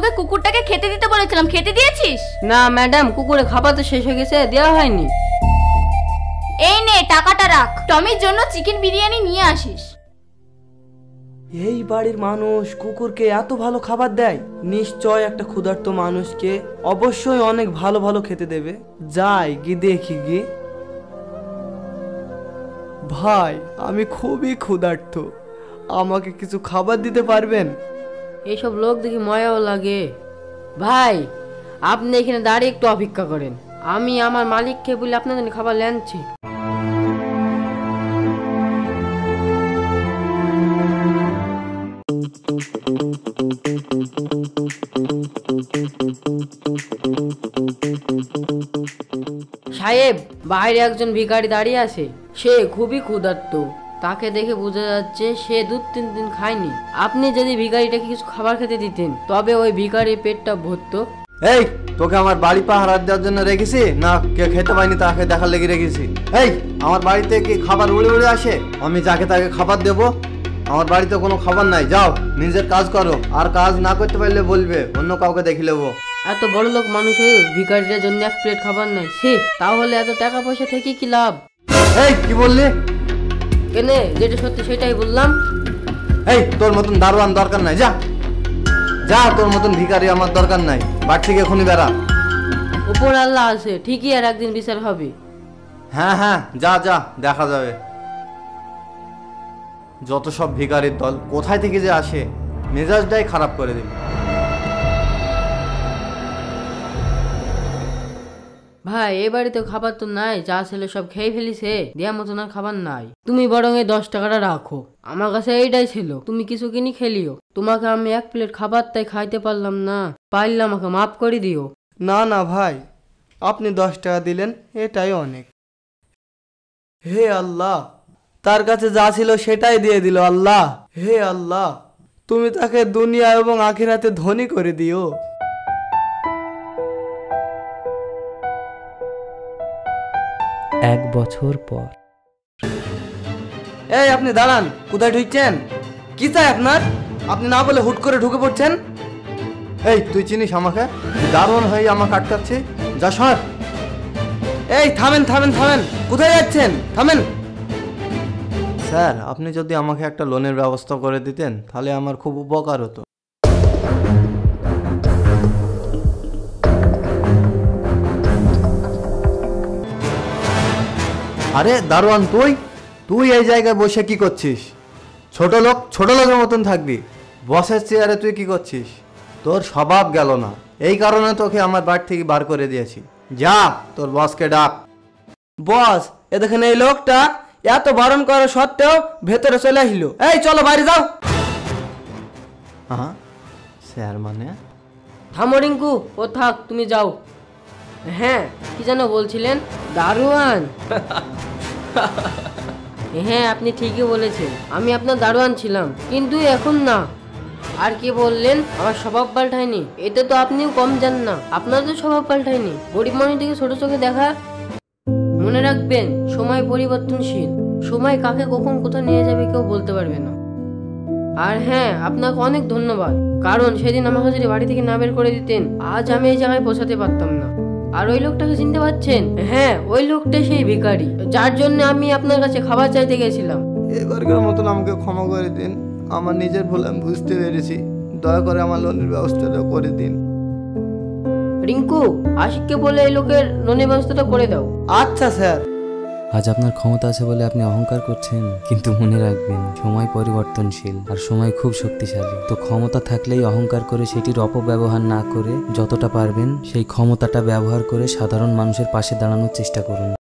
তোকে কুকুরটাকে খেতে দিতে বলেছিলাম, খেতে দিয়েছিস? না ম্যাডাম, কুকুরের খাবার তো শেষ হয়ে গেছে, দেওয়া হয়নি। এই নে টাকাটা রাখ, টমির জন্য চিকেন বিরিয়ানি নিয়ে আসিস। এই বাড়ির মানুষ কুকুরকে এত ভালো খাবার দেয়, নিশ্চয় একটা ক্ষুধার্ত মানুষকে অবশ্যই অনেক ভালো ভালো খেতে দেবে। যাই গিয়ে দেখি গিয়ে। ভাই আমি খুবই ক্ষুধার্ত, আমাকে কিছু খাবার দিতে পারবেন? এইসব লোক দেখি ময়াও লাগে। ভাই আপনি এখানে দাঁড়িয়ে একটু অপেক্ষা করেন, আমি আমার মালিককে বলে আপনার জন্য খাবার আনছি। সাহেব, বাইরে একজন ভিখারি দাঁড়িয়ে আছে, সে খুবই ক্ষুধার্ত, তাকে দেখে বোঝা যাচ্ছে সে 2-3 দিন খায়নি। আপনি যদি ভিখারিটাকে কিছু খাবার খেতে দিতেন তবে ওই ভিখারির পেটটা ভরতো। এই তোকে আমার বাড়ি পাহারা দেওয়ার জন্য রেখেছি না কে খেতে পাইনি তাকে দেখার লেগে রেখেছি? এই আমার বাড়িতে কি খাবার উড়ে উড়ে আসে? আমি যাকে তাকে খাবার দেবো? আমার বাড়িতে কোনো খাবার নাই, যাও নিজের কাজ করো, আর কাজ না করতে পারলে বলবে, অন্য কাউকে দেখে নেবো। এত বড় লোক মানুষ হয়ে ভিখারিটার জন্য এক প্লেট খাবার নাই, সে তাহলে এত টাকা পয়সা থেকে কি লাভ? এই কি বললি? কেনে যেটা সত্যি সেটাই বললাম। এই তোর মতন দারোয়ান দরকার নাই, যা যা, তোর মতন ভিখারি আমার দরকার নাই, বাড়ি থেকে এখনই বেড়া। উপর আল্লাহ আছে, ঠিকই আর একদিন বিচার হবে। হ্যাঁ হ্যাঁ যা যা, দেখা যাবে। যত সব ভিখারির দল কোথায় থেকে যে আসে, মেজাজটাই খারাপ করে দিল। ভাই এ বাড়িতে খাবার তো নাই, যা ছেলে সব খেয়ে ফেলিছে, দেওয়ার মতন আর খাবার নাই। তুমি বরং এই 10 টাকাটা রাখো, আমার কাছে এইটাই ছিল, তুমি কিছু কিনি খেলিও। তোমাকে আমি এক প্লেট খাবার তাই খাইতে পারলাম না, পারলে আমাকে মাফ করে দিও। না না ভাই, আপনি 10 টাকা দিলেন এটাই অনেক। হে আল্লাহ, তার কাছে যা ছিল সেটাই দিয়ে দিল আল্লাহ। হে আল্লাহ, তুমি তাকে দুনিয়া এবং আখিরাতে ধনী করে দিও। এক বছর পর। এই আপনি দাঁড়ান, কোথায় ঢুকছেন? কি চাই আপনার? আপনি না বলে হুট করে ঢুকে পড়ছেন। এই তুই চিনিস আমাকে? দারুণ হয়ে আমাকে আটকাচ্ছে, যা সর। এই থামেন থামেন থামেন, কোথায় যাচ্ছেন? থামেন। স্যার আপনি যদি আমাকে একটা লোনের ব্যবস্থা করে দিতেন তাহলে আমার খুব উপকার হতো। আরে দারোয়ান, তুই তুই এই জায়গায় বসে কি করছিস? ছোট লোকের মতন থাকবি, বসের চেয়ারে তুই কি করছিস? তোর স্বভাব গেল না, এই কারণে তোকে আমার বাড়ি থেকে বার করে দিয়েছি। যা তোর বসকে ডাক। বস, এ দেখেন এই লোকটা এত বারণ করা সত্ত্বেও ভেতরে চলে আসলো। এই চলো বাইরে যাও। হ্যাঁ স্যার মানে? থামো রিঙ্কু, ও থাক, তুমি যাও। হ্যাঁ কি যেন বলছিলেন? দারোয়ান? হ্যাঁ আপনি ঠিকই বলেছেন, আমি আপনার দারোয়ান ছিলাম, কিন্তু এখন না। আর কি বললেন? আমার স্বভাব পাল্টায়নি? এতে তো আপনিও কম যান না, আপনার তো স্বভাব পাল্টায়নি। গরিব মানুষটিকে ছোট চোখে দেখা। মনে রাখবেন, সময় পরিবর্তনশীল, সময় কাকে কখন কোথায় নিয়ে যাবে কেউ বলতে পারবে না। আর হ্যাঁ, আপনাকে অনেক ধন্যবাদ, কারণ সেদিন আমাকে যদি বাড়ি থেকে না বের করে দিতেন আজ আমি এই জায়গায় পৌঁছাতে পারতাম না। আর ওই লোকটাকে চিনতে পারছেন? হ্যাঁ, ওই লোকটাই সেই ভিখারি যার জন্য আমি আপনার কাছে খাবার চাইতে গেছিলাম। এবারকার মতন আমাকে ক্ষমা করে দিন, আমার নিজের ভুল আমি বুঝতে পেরেছি, দয়া করে আমার লোনের ব্যবস্থাটা করে দিন। রিঙ্কু, আশিককে বলে এই লোকের লোনের ব্যবস্থাটা করে দাও। আচ্ছা স্যার। আজ আপনার ক্ষমতা আছে বলে আপনি অহংকার করছেন, কিন্তু মনে রাখবেন সময় পরিবর্তনশীল আর সময় খুব শক্তিশালী। তো ক্ষমতা থাকলেই অহংকার করে সেটির অপব্যবহার না করে যতটা পারবেন সেই ক্ষমতাটা ব্যবহার করে সাধারণ মানুষের পাশে দাঁড়ানোর চেষ্টা করুন।